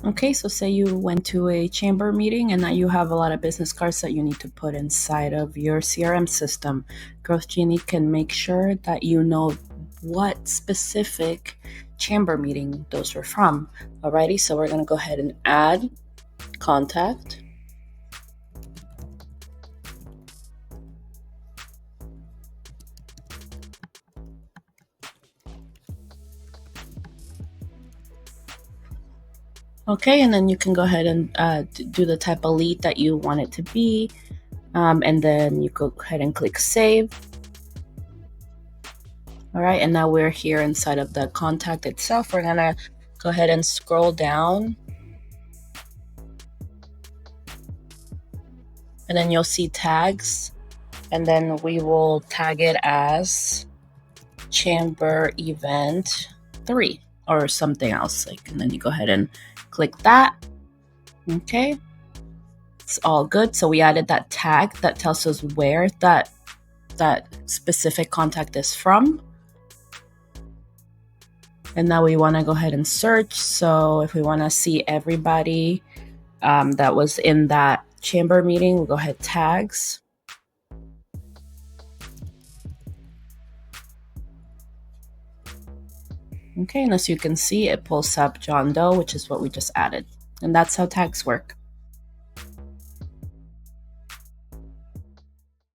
Okay, so say you went to a chamber meeting and now you have a lot of business cards that you need to put inside of your CRM system. GrowthGenie can make sure that you know what specific chamber meeting those were from. Alrighty, so we're gonna go ahead and add contact. Okay, and then you can go ahead and do the type of lead that you want it to be. And then you go ahead and click save. All right, and now we're here inside of the contact itself. We're gonna go ahead and scroll down. And then you'll see tags. And then we will tag it as chamber event 3 or something else. And then you go ahead and click that. Okay. It's all good. So we added that tag that tells us where that specific contact is from. And now we want to go ahead and search. So if we want to see everybody that was in that chamber meeting, we'll go ahead tags. Okay, and as you can see, it pulls up John Doe, which is what we just added. And that's how tags work.